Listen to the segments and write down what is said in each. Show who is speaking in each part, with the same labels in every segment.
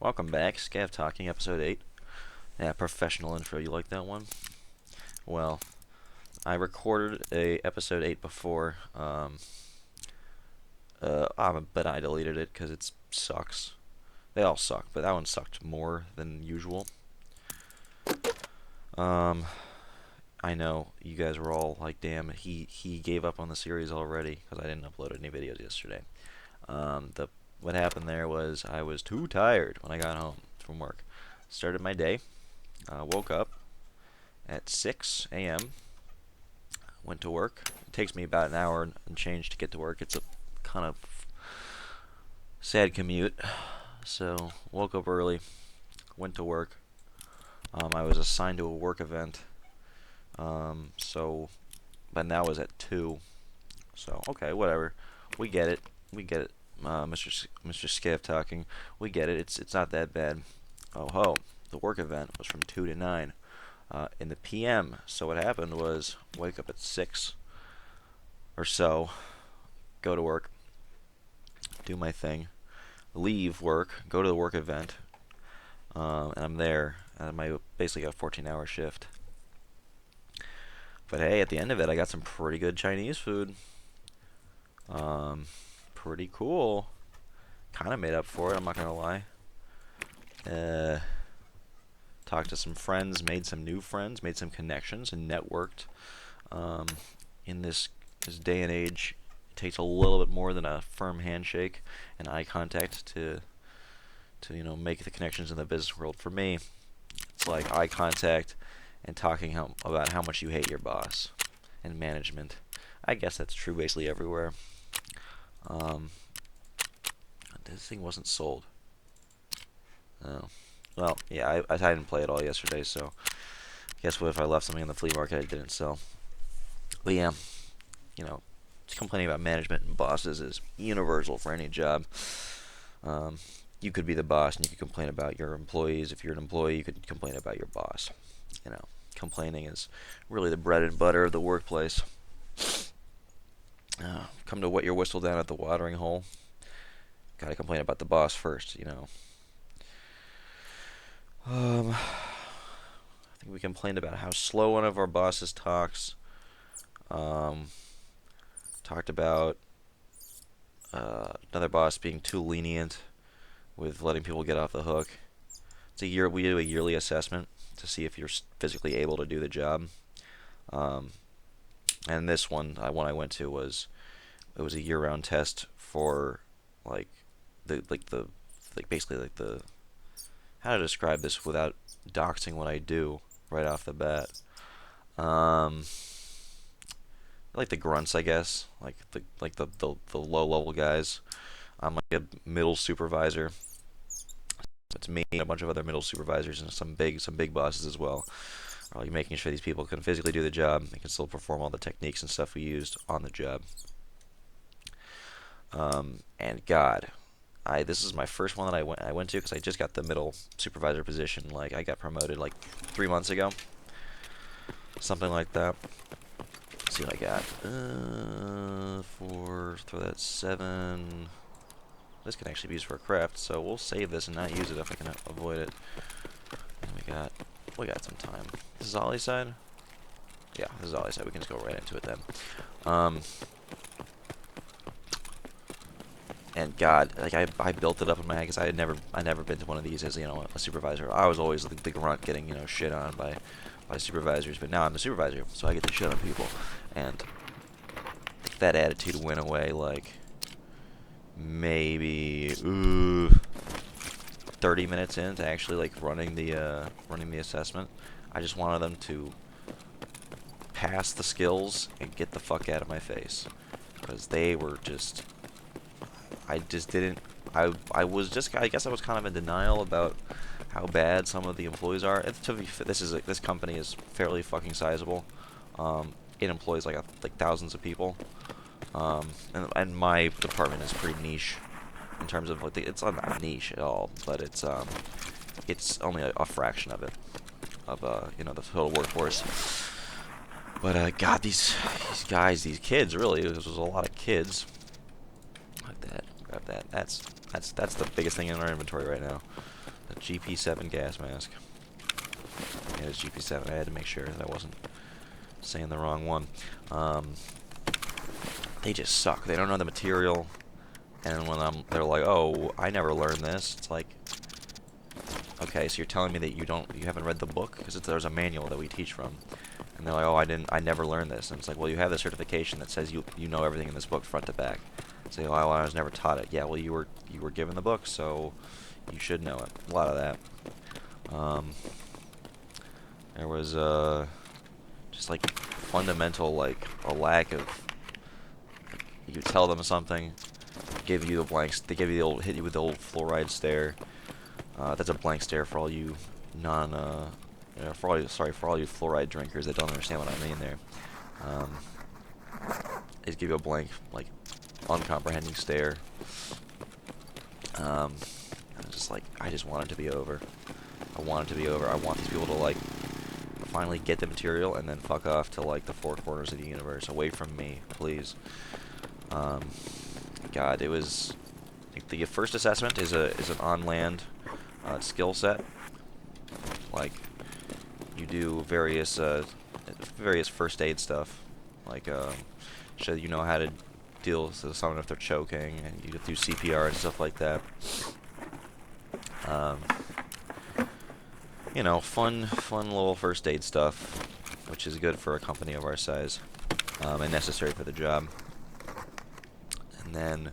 Speaker 1: Welcome back, Scav Talking, episode 8. Yeah, professional intro. You like that one? Well, I recorded a episode 8 before, but I deleted it because it sucks. They all suck, but that one sucked more than usual. Um, I know you guys were all like, "Damn, he gave up on the series already," because I didn't upload any videos yesterday. The What happened there was I was too tired when I got home from work. Started my day. Woke up at 6 a.m. Went to work. It takes me about an hour and change to get to work. It's a kind of sad commute. So woke up early, went to work. I was assigned to a work event. So, but that was at 2. So okay, whatever. We get it. We get it. Mr. Scav talking. We get it. It's not that bad. Oh ho. The work event was from 2 to 9. In the PM. So what happened was wake up at 6 or so, go to work, do my thing, leave work, go to the work event, and I'm there. And I basically got a 14-hour shift. But hey, at the end of it, I got some pretty good Chinese food. Pretty cool. Kind of made up for it. I'm not gonna lie. Uh, Talked to some friends, made some new friends, made some connections, and networked. Um, in this day and age, it takes a little bit more than a firm handshake and eye contact to make the connections in the business world. For me, it's like eye contact and talking about how much you hate your boss and management. I guess that's true basically everywhere. Um, this thing wasn't sold. Oh. Well, yeah, I didn't play it all yesterday, so guess what if I left something in the flea market I didn't sell. But yeah, you know, complaining about management and bosses is universal for any job. Um, you could be the boss and you could complain about your employees. If you're an employee, you could complain about your boss. You know, complaining is really the bread and butter of the workplace. Come to wet your whistle down at the watering hole. Gotta complain about the boss first. I think we complained about how slow one of our bosses talks. Um, Talked about another boss being too lenient with letting people get off the hook. We do a yearly assessment to see if you're physically able to do the job. Um, and this one I went to was it was a year-round test for like the basically like the how to describe this without doxing what I do right off the bat. Um, like the grunts, I guess, like the low level guys. I'm like a middle supervisor. It's me and a bunch of other middle supervisors and some big bosses as well. Like making sure these people can physically do the job, they can still perform all the techniques and stuff we used on the job. And God, this is my first one that I went to because I just got the middle supervisor position. Like I got promoted like 3 months ago, something like that. Let's see what I got. Throw that 7. This can actually be used for a craft, so we'll save this and not use it if I can avoid it. And we got some time. This is Ollie's side? Yeah, this is Ollie's side. We can just go right into it then. And God, like I built it up in my head because I never been to one of these as a supervisor. I was always the grunt getting shit on by supervisors, but now I'm the supervisor, so I get to shit on people, and that attitude went away like maybe 30 minutes into actually like running the assessment. I just wanted them to pass the skills and get the fuck out of my face because they were just I just didn't I guess I was kind of in denial about how bad some of the employees are. This company is fairly fucking sizable. It employs like thousands of people. And my department is pretty niche in terms of like it's not niche at all, but it's only a fraction of it of the total workforce. But God, these guys, these kids, really, this was a lot of kids. Like that, grab that. That's the biggest thing in our inventory right now. The GP7 gas mask. Yeah, it's GP7. I had to make sure that I wasn't saying the wrong one. They just suck. They don't know the material. And when they're like, oh, I never learned this. It's like, okay, so you're telling me that you haven't read the book? Because there's a manual that we teach from. And they're like, oh, I never learned this. And it's like, well, you have the certification that says you know everything in this book front to back. Say, oh, I was never taught it. Yeah, well, you were given the book, so you should know it. A lot of that. There was just like fundamental, like a lack of. Like, you tell them something, give you the blanks. They give you the hit you with the old fluoride stare. That's a blank stare for all you for all you fluoride drinkers that don't understand what I mean there. They just give you a blank, like, uncomprehending stare. I'm just like, I just want it to be over. I want it to be over. I want these people to, like, finally get the material and then fuck off to, like, the four corners of the universe. Away from me, please. God, it was... Like, the first assessment is an on-land skill set. Like, you do various first aid stuff. Like, show you know how to deal with someone if they're choking, and you do CPR and stuff like that. You know, fun little first aid stuff, which is good for a company of our size, and necessary for the job. And then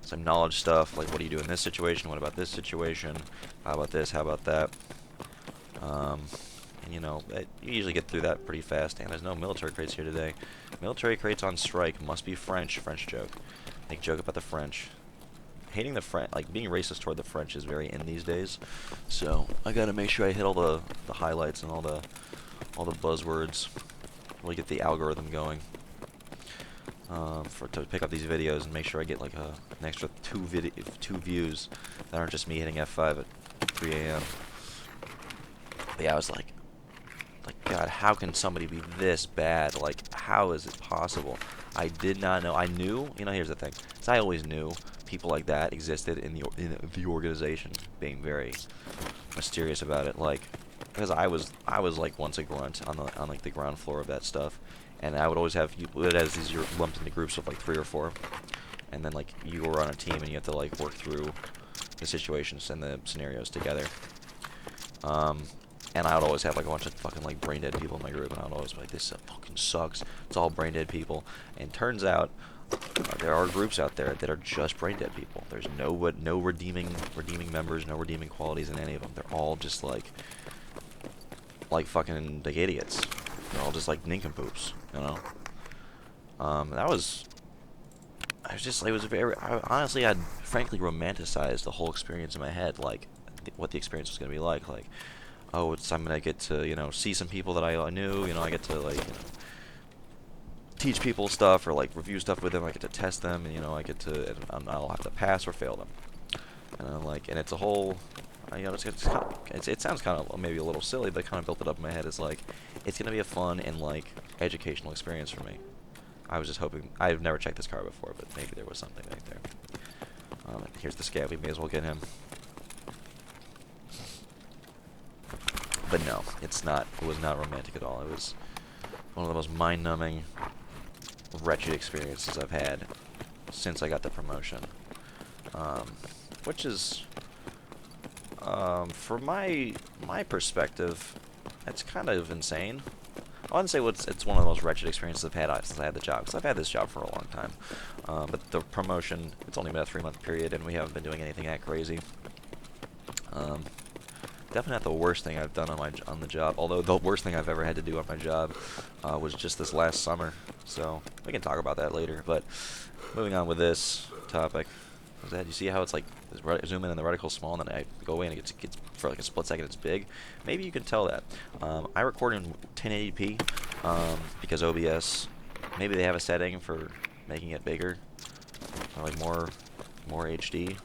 Speaker 1: some knowledge stuff, like what do you do in this situation? What about this situation? How about this? How about that? And you know, you usually get through that pretty fast. And there's no military crates here today. Military crates on strike must be French. French joke. Make joke about the French. Hating the French, like being racist toward the French, is very in these days. So I gotta make sure I hit all the highlights and all the buzzwords. Really get the algorithm going. To pick up these videos and make sure I get like an extra two views that aren't just me hitting F5 at 3 a.m. But yeah, I was like, God, how can somebody be this bad? Like, how is it possible? I did not know. I knew, you know, here's the thing. So I always knew people like that existed in the organization, being very mysterious about it. Like, because I was like once a grunt on like the ground floor of that stuff, and I would always have you're lumped into groups of like 3 or 4, and then like you were on a team and you have to like work through the situations and the scenarios together. And I would always have like a bunch of fucking like brain dead people in my group, and I would always be like, this fucking sucks. It's all brain dead people. And turns out there are groups out there that are just brain dead people. There's no redeeming members, no redeeming qualities in any of them. They're all just like fucking like idiots. They're all just like nincompoops, you know. That was. I was just like, it was very. Honestly, I'd frankly romanticized the whole experience in my head, like what the experience was gonna be like. Like, oh, I'm gonna get to, you know, see some people that I knew. You know, I get to like, you know, teach people stuff or like review stuff with them. I get to test them, and you know, I get to. And I'll have to pass or fail them. And I'm like, and it's a whole. You know, it sounds kind of maybe a little silly, but I kind of built it up in my head as like, it's gonna be a fun and like educational experience for me. I was just hoping. I've never checked this car before, but maybe there was something right there. Here's the Scav. We may as well get him. But no, it's not. It was not romantic at all. It was one of the most mind-numbing, wretched experiences I've had since I got the promotion. Which is, from my perspective, it's kind of insane. I wouldn't say it's one of the most wretched experiences I've had since I had the job, because I've had this job for a long time. But the promotion, it's only been a 3-month period, and we haven't been doing anything that crazy. Definitely not the worst thing I've done on the job. Although the worst thing I've ever had to do on my job was just this last summer. So we can talk about that later. But moving on with this topic, you see how it's like zoom in and the reticle's small, and then I go away and it gets for like a split second it's big. Maybe you can tell that. I record in 1080p because OBS. Maybe they have a setting for making it bigger, or like more HD.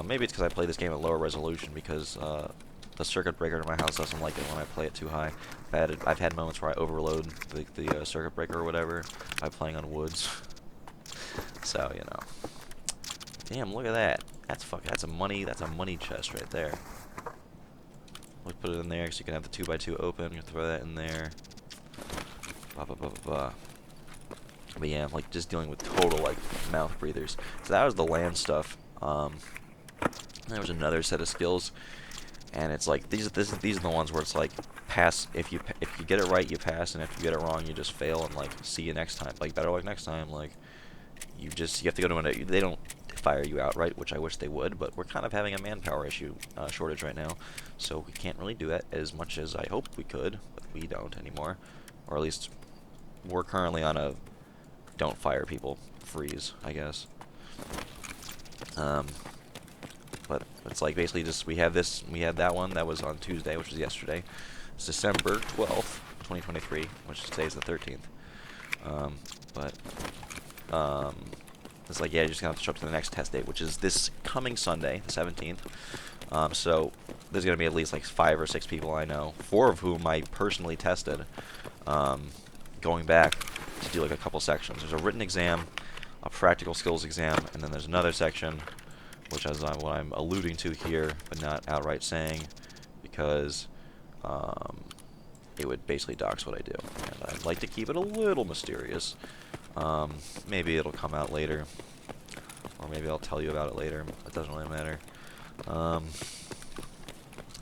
Speaker 1: Maybe it's because I play this game at lower resolution, because the circuit breaker in my house doesn't like it when I play it too high. I've had moments where I overload the circuit breaker or whatever by playing on woods. So, you know, Damn, look at that. That's a money chest right there. Let's put it in there so you can have the 2x2 open. You throw that in there. Blah, blah, blah, blah, blah. But yeah, like just dealing with total like mouth breathers. So that was the land stuff. There was another set of skills, and it's like these are the ones where it's like pass if you get it right you pass, and if you get it wrong you just fail and like see you next time. Like better luck next time. Like you have to go to they don't fire you out, right? Which I wish they would, but we're kind of having a manpower issue shortage right now, so we can't really do that as much as I hope we could, but we don't anymore, or at least we're currently on a don't fire people freeze, I guess. But it's like basically just we have that one that was on Tuesday, which was yesterday. It's December 12th, 2023, which today is the 13th. It's like, yeah, you're just gonna have to show up to the next test date, which is this coming Sunday, the 17th. So there's gonna be at least like 5 or 6 people I know, 4 of whom I personally tested, going back to do like a couple sections. There's a written exam, a practical skills exam, and then there's another section, which is what I'm alluding to here, but not outright saying, because it would basically dox what I do, and I'd like to keep it a little mysterious. Maybe it'll come out later, or maybe I'll tell you about it later. It doesn't really matter.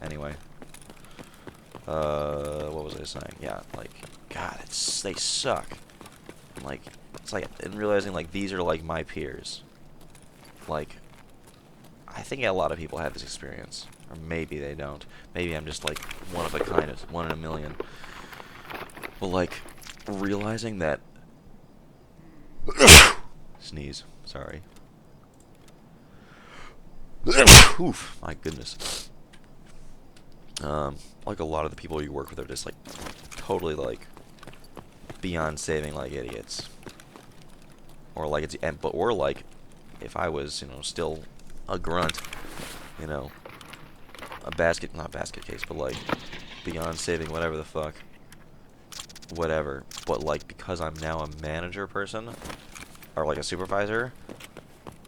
Speaker 1: Anyway, what was I saying? Yeah, like, God, they suck. Like, it's like, and realizing like these are like my peers. Like, I think a lot of people have this experience, or maybe they don't. Maybe I'm just like one of a kind, one in a million. But like, realizing that. Sneeze. Sorry. Oof, my goodness. Like a lot of the people you work with are just like totally like beyond saving like idiots. Or like or like if I was, still a grunt, not basket case, but like beyond saving whatever the fuck. Whatever. But like because I'm now a manager person or like a supervisor,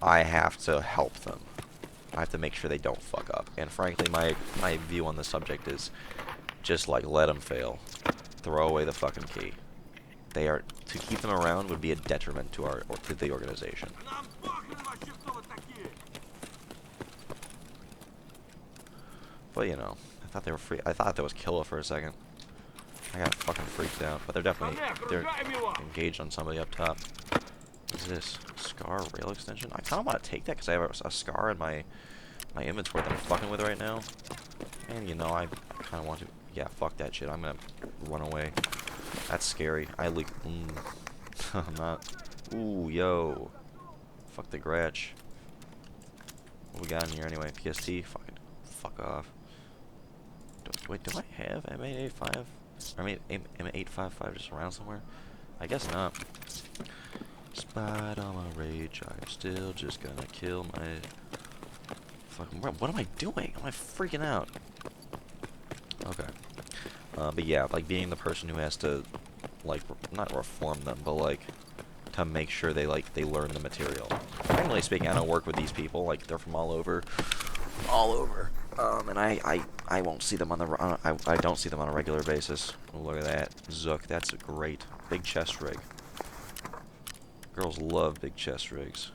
Speaker 1: I have to help them. I have to make sure they don't fuck up. And frankly, my view on the subject is just like let them fail. Throw away the fucking key. To keep them around would be a detriment to to the organization. But I thought they were free. I thought that was Killa for a second. I got fucking freaked out. But they're engaged on somebody up top. What is this? Scar rail extension? I kind of want to take that because I have a Scar in my inventory that I'm fucking with right now. And I kind of want to. Yeah, fuck that shit. I'm gonna run away. That's scary. I'm not. Ooh, yo. Fuck the Gretsch. What we got in here anyway? PST? Fuck off. Wait, do I have M885? Or M855 just around somewhere? I guess not. Despite all my rage, I'm still just gonna kill my... Fucking... What am I doing? Am I freaking out? Okay. But yeah, like being the person who has to, like, not reform them, but like, to make sure they learn the material. Generally speaking, I don't work with these people, like, they're from all over. And I won't see them I don't see them on a regular basis. Oh, look at that. Zook, that's great. Big chest rig. Girls love big chest rigs.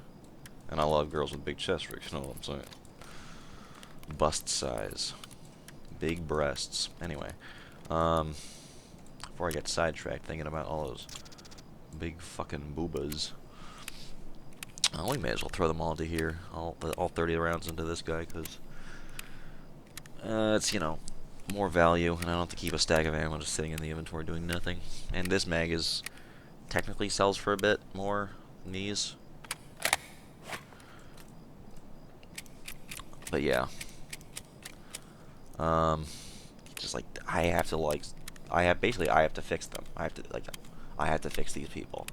Speaker 1: And I love girls with big chest rigs, you know what I'm saying? Bust size. Big breasts. Anyway. Before I get sidetracked thinking about all those big fucking boobas. We may as well throw them all into here. All 30 rounds into this guy, because it's, more value, and I don't have to keep a stack of ammo just sitting in the inventory doing nothing. And this mag is technically sells for a bit more than these. But yeah. Just like I have to fix them. I have to fix these people.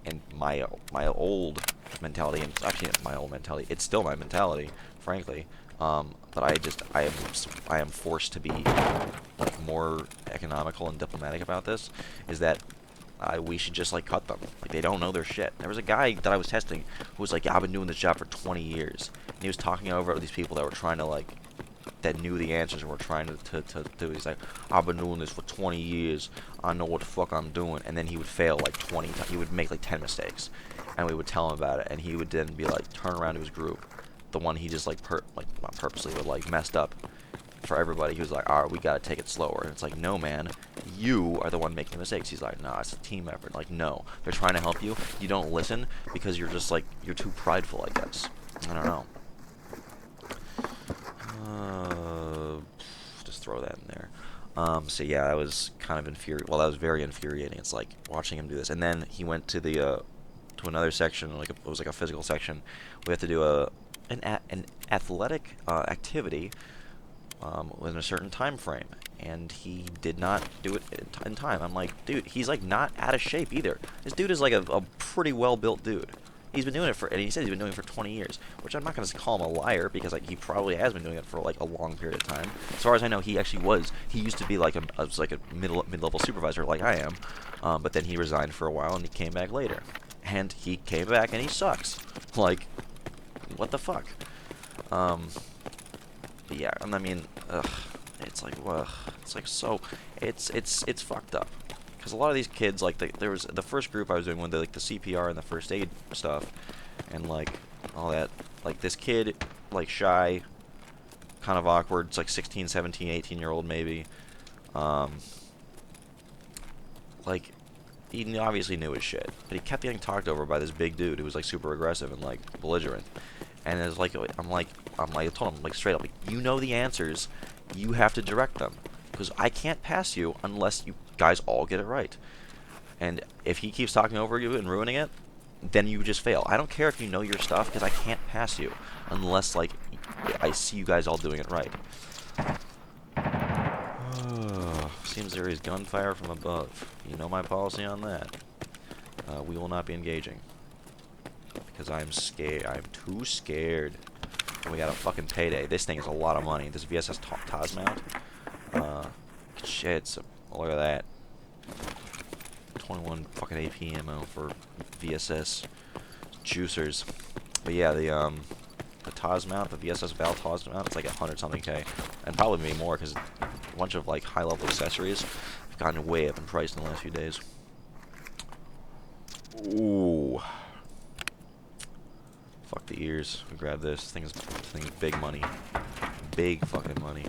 Speaker 1: And my old mentality, and actually my old mentality, it's still my mentality, frankly. But I am forced to be like more economical and diplomatic about this. Is that we should just like cut them. Like they don't know their shit. There was a guy that I was testing who was like, yeah, I've been doing this job for 20 years, and he was talking over these people that were trying to like that knew the answers and were trying to do. He's like, I've been doing this for 20 years. I know what the fuck I'm doing. And then he would fail like 20 times. He would make like 10 mistakes, and we would tell him about it, and he would then be like, turn around to his group, the one he just like not purposely but like messed up for everybody. He was like, all right, we gotta take it slower. And it's like, no, man, you are the one making mistakes. He's like, nah, it's a team effort. Like, no, they're trying to help you. You don't listen because you're just like, you're too prideful, I guess. I don't know. Just throw that in there. So yeah, that was kind of infuriating. Well, that was very infuriating. It's like watching him do this. And then he went to the to another section, like it was like a physical section. We have to do an athletic activity within a certain time frame, and he did not do it in time. I'm like, dude, he's like not out of shape either. This dude is like a pretty well built dude. He's been doing it and he said he's been doing it for 20 years, which I'm not going to call him a liar because like he probably has been doing it for like a long period of time. As far as I know, he actually was. He used to be like a mid-level supervisor like I am, but then he resigned for a while and he came back later, and he came back and he sucks. Like, what the fuck? But yeah, I mean, it's like, it's like so, it's fucked up. Because a lot of these kids, like, there was the first group I was doing with the CPR and the first aid stuff, and like all that. Like this kid, like shy, kind of awkward. It's like 16, 17, 18-year-old maybe. Like he obviously knew his shit, but he kept getting talked over by this big dude who was like super aggressive and like belligerent. And it's like I told him like straight up, like, you know the answers, you have to direct them, because I can't pass you unless you guys all get it right. And if he keeps talking over you and ruining it, then you just fail. I don't care if you know your stuff, because I can't pass you unless like I see you guys all doing it right. Seems there is gunfire from above. You know my policy on that. We will not be engaging. Because I'm scared. I'm too scared. And we got a fucking payday. This thing is a lot of money. This VSS TOS mount. Shit. So, look at that. 21 fucking AP ammo for VSS juicers. But yeah, the TOS mount, the VSS Val TOS mount, it's like 100 something K. And probably maybe more, because a bunch of like high level accessories have gone way up in price in the last few days. Ooh. Fuck the ears. We grab this. This thing's big money. Big fucking money.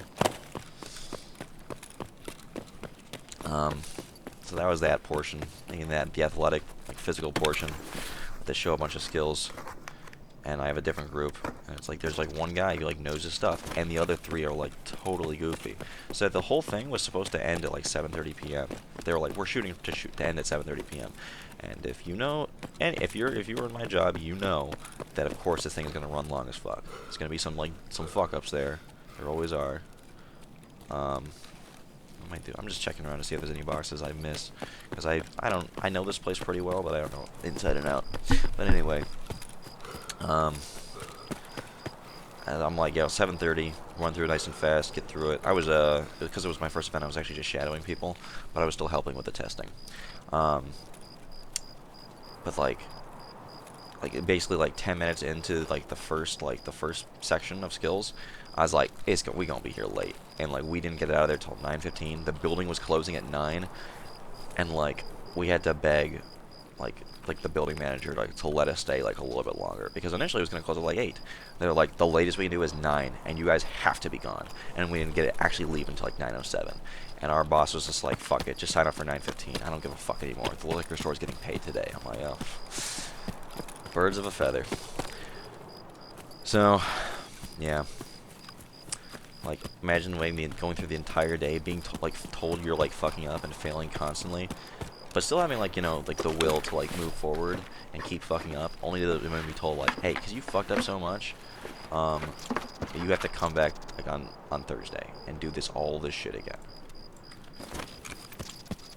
Speaker 1: So that was that portion. Thinking that the athletic, like physical portion, they show a bunch of skills. And I have a different group, and it's like there's like one guy who like knows his stuff, and the other three are like totally goofy. So the whole thing was supposed to end at like 7:30 p.m. They were like, we're shooting to end at 7:30 p.m. And if you know, and if you were in my job, you know that of course this thing is gonna run long as fuck. There's gonna be some fuck ups there. There always are. What am I doing? I'm just checking around to see if there's any boxes I missed, because I know this place pretty well, but I don't know inside and out. But anyway. And I'm like, yo, 7:30, run through it nice and fast, get through it. I was, because it was my first event, I was actually just shadowing people, but I was still helping with the testing. But like basically like 10 minutes into like the first section of skills, I was like, we gonna be here late, and like we didn't get out of there till 9:15. The building was closing at 9, and like we had to beg like the building manager like to let us stay like a little bit longer, because initially it was going to close at like 8. They're like, the latest we can do is 9, and you guys have to be gone. And we didn't get it actually leave until like 9:07. And our boss was just like, fuck it, just sign up for 9:15. I don't give a fuck anymore. The liquor store is getting paid today. I'm like, oh, birds of a feather. So yeah, like imagine going through the entire day being told you're like fucking up and failing constantly, but still having like, you know, like the will to like move forward and keep fucking up, only to be told like, hey, because you fucked up so much, you have to come back like on Thursday and do all this shit again.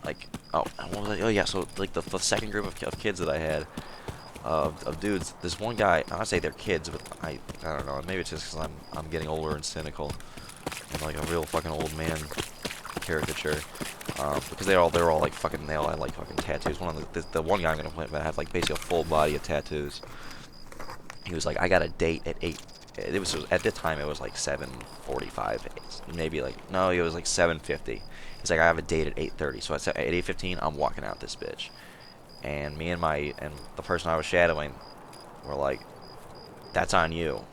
Speaker 1: Like, oh, what was I? Oh yeah, so like the second group of kids that I had, of dudes, this one guy, I say they're kids, but I don't know, maybe it's just because I'm getting older and cynical and like a real fucking old man caricature. because they're all like fucking, they all had like fucking tattoos. One of the one guy I'm gonna play with had like basically a full body of tattoos. He was like, I got a date at 8. It was at the time it was like 7:45, maybe like no, it was like 7:50. He's like, I have a date at 8:30, so at 8:15 I'm walking out this bitch. And me and the person I was shadowing were like, that's on you.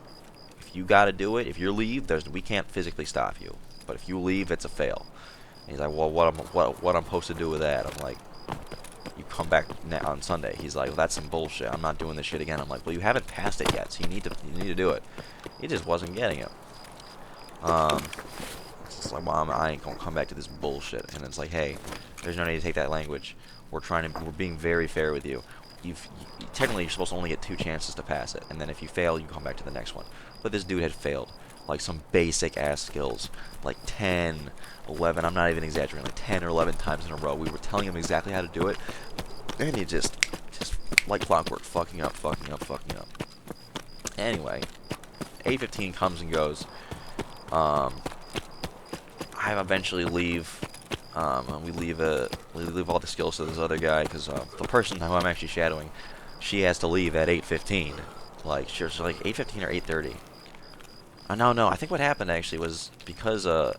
Speaker 1: If you gotta do it, if you leave, we can't physically stop you. But if you leave, it's a fail. And he's like, well, what I'm supposed to do with that? I'm like, you come back on Sunday. He's like, well, that's some bullshit. I'm not doing this shit again. I'm like, well, you haven't passed it yet, so you need to do it. He just wasn't getting it. It's just like, well, I ain't gonna come back to this bullshit. And it's like, hey, there's no need to take that language. We're being very fair with you. Technically, you're supposed to only get 2 chances to pass it, and then if you fail, you come back to the next one. But this dude had failed, like some basic ass skills, like 10, 11. I'm not even exaggerating, like 10 or 11 times in a row. We were telling him exactly how to do it, and he just like clockwork, fucking up. Anyway, 8:15 comes and goes. I eventually leave. We leave all the skills to this other guy because the person who I'm actually shadowing, she has to leave at 8:15. Like she's like 8:15 or 8:30. No. I think what happened actually was because the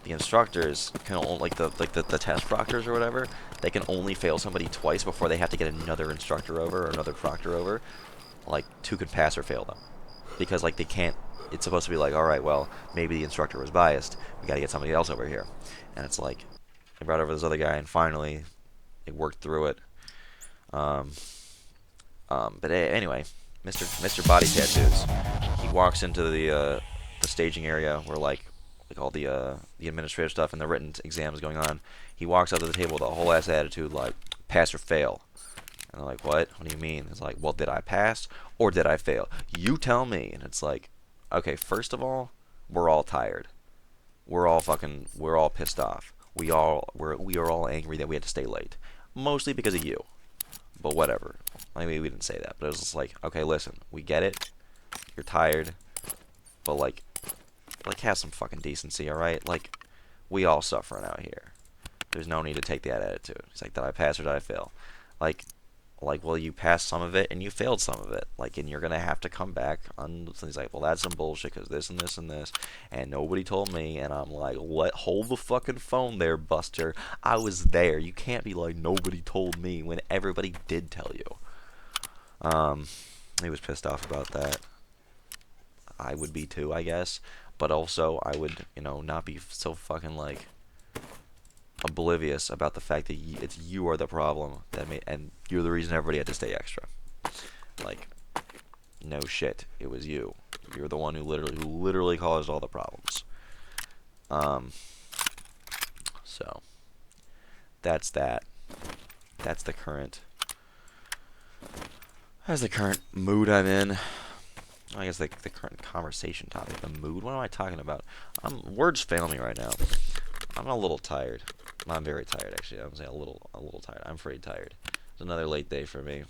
Speaker 1: instructors can only the test proctors or whatever, they can only fail somebody twice before they have to get another instructor over or another proctor over, like two can pass or fail them, because like they can't. It's supposed to be like, all right, well, maybe the instructor was biased. We got to get somebody else over here, and it's like they brought over this other guy, and finally they worked through it. Um, but anyway, Mr. Body Tattoos, he walks into the staging area where like all the administrative stuff and the written exams going on. He walks up to the table with a whole ass attitude like pass or fail. And they're like, what? What do you mean? It's like, well, did I pass or did I fail? You tell me. And it's like, okay, first of all, we're all tired. We're all pissed off. We are all angry that we had to stay late, mostly because of you. But whatever. I mean, we didn't say that, but it was just like, okay, listen, we get it. You're tired, but like have some fucking decency, all right? Like, we all suffering out here. There's no need to take that attitude. It's like, did I pass or did I fail? Like, well, you passed some of it and you failed some of it. Like, and you're gonna have to come back on. He's like, well, that's some bullshit because this and this and this, and nobody told me. And I'm like, what? Hold the fucking phone there, Buster. I was there. You can't be like nobody told me when everybody did tell you. He was pissed off about that. I would be too, I guess. But also, I would, not be so fucking like oblivious about the fact that you are the problem and you're the reason everybody had to stay extra. Like, no shit, it was you. You're the one who literally caused all the problems. So that's that. That's the current. That's the current mood I'm in. I guess the current conversation topic, the mood. What am I talking about? Words fail me right now. I'm a little tired. I'm very tired, actually. I'm saying a little tired. I'm pretty tired. It's another late day for me.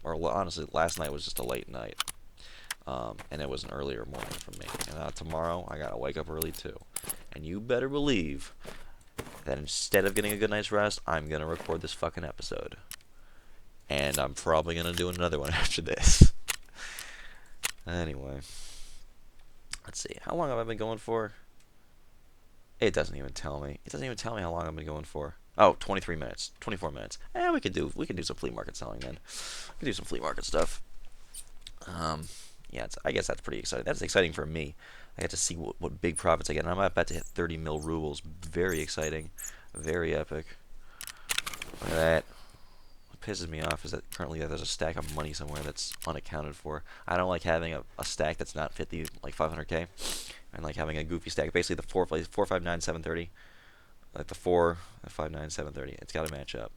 Speaker 1: Or honestly, last night was just a late night. And it was an earlier morning for me. And tomorrow, I gotta wake up early too. And you better believe that instead of getting a good night's rest, I'm gonna record this fucking episode. And I'm probably gonna do another one after this. Anyway, let's see. How long have I been going for? It doesn't even tell me. It doesn't even tell me how long I've been going for. Oh, 23 minutes, 24 minutes. We could do some flea market selling then. We could do some flea market stuff. Yeah, I guess that's pretty exciting. That's exciting for me. I get to see what big profits I get, and I'm about to hit 30 mil rubles. Very exciting, very epic. Look at that. What pisses me off is that currently there's a stack of money somewhere that's unaccounted for. I don't like having a stack that's not 50, like 500k, and like having a goofy stack. Basically, the 459 730, like the 4 5 9 730. It's got to match up.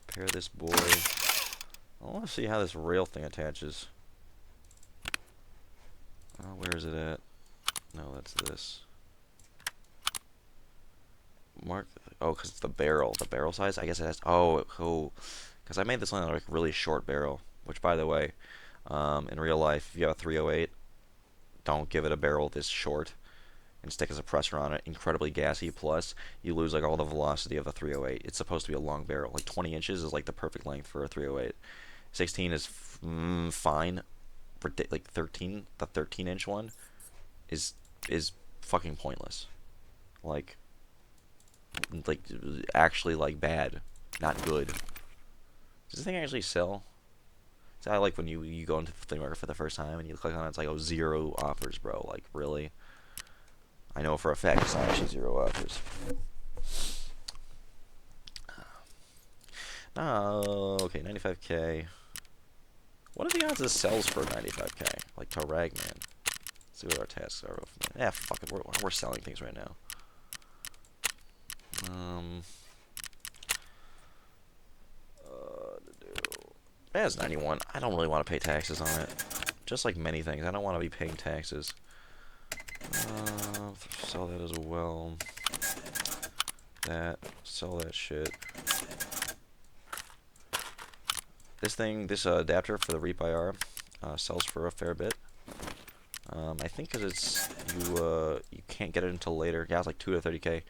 Speaker 1: Pair this boy. I want to see how this rail thing attaches. Where is it at? No, that's this. Mark. Oh, because it's the barrel. The barrel size? I guess it has. Oh, cool. Because I made this one like a really short barrel. Which, by the way, in real life, if you have a 308, don't give it a barrel this short. and stick a suppressor on it. Incredibly gassy. Plus, you lose like all the velocity of a 308. It's supposed to be a long barrel. Like 20 inches is like the perfect length for a 308. 16 is fine. Like 13, the 13-inch one is is fucking pointless. Like like actually like bad, not good. Does this thing actually sell? Is that like when you go into the flea market for the first time and you click on it, it's like, oh, 0 offers, bro. Like, really? I know for a fact it's not actually 0 offers. Oh, okay, 95k. What are the odds this sells for 95k? Like, to Ragman. Let's see what our tasks are. Yeah, fuck it. We're selling things right now. Yeah, it's 91. I don't really want to pay taxes on it. Just like many things, I don't want to be paying taxes. Sell that as well. Sell that shit. This adapter for the Reap IR sells for a fair bit. I think because it's you can't get it until later. Yeah, it's like 2 to 30k.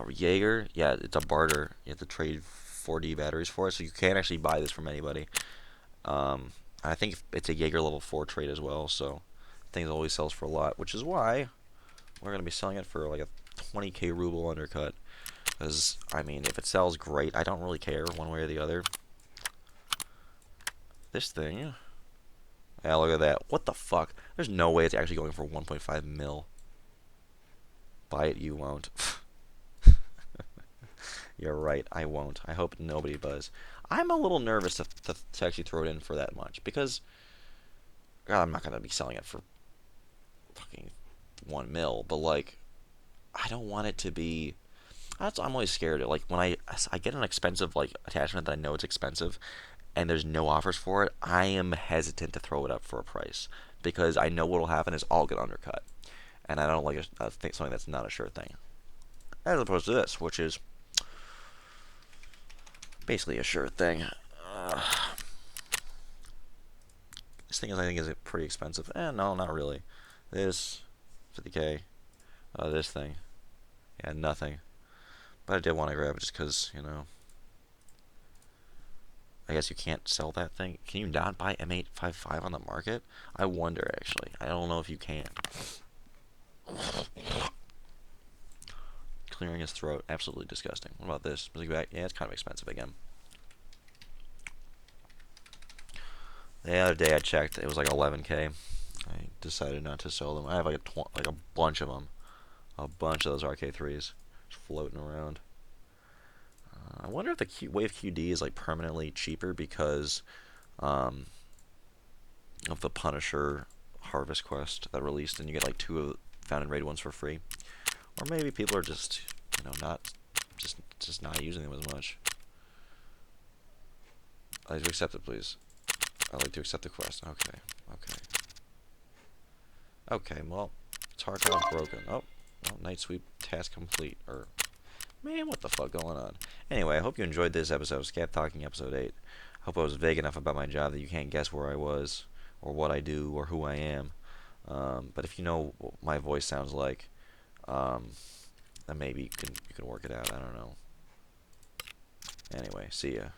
Speaker 1: Jaeger, yeah, it's a barter. You have to trade 4D batteries for it, so you can't actually buy this from anybody. I think it's a Jaeger level 4 trade as well, so things always sells for a lot, which is why we're gonna be selling it for like a 20k ruble undercut. Because I mean, if it sells, great. I don't really care one way or the other. This thing, yeah, look at that. What the fuck? There's no way it's actually going for 1.5 mil. Buy it, you won't. You're right, I won't. I hope nobody buys. I'm a little nervous to actually throw it in for that much because God, I'm not gonna be selling it for fucking 1 mil. But like, I don't want it to be. I'm always scared. Like when I get an expensive like attachment that I know it's expensive, and there's no offers for it, I am hesitant to throw it up for a price because I know what'll happen is I'll get undercut, and I don't like something that's not a sure thing. As opposed to this, which is basically a sure thing. This thing is, I think, is pretty expensive. No, not really. This 50k. This thing, yeah, nothing. But I did want to grab it just because, you know. I guess you can't sell that thing. Can you not buy M855 on the market? I wonder, actually. I don't know if you can. Clearing his throat. Absolutely disgusting. What about this? Yeah, it's kind of expensive again. The other day I checked, it was like 11k. I decided not to sell them. I have like a bunch of them. A bunch of those RK3s just floating around. I wonder if the Wave QD is like permanently cheaper because of the Punisher Harvest quest that released, and you get like 2 of found in raid ones for free. Or maybe people are just, you know, not just not using them as much. I'd like to accept it, please. I'd like to accept the quest. Okay. Okay, well, Tarkov broken. Oh, well, night sweep task complete. Or, man, what the fuck going on? Anyway, I hope you enjoyed this episode of Scav Talking Episode 8. I hope I was vague enough about my job that you can't guess where I was, or what I do, or who I am. But if you know what my voice sounds like, then maybe you can work it out. I don't know. Anyway, see ya.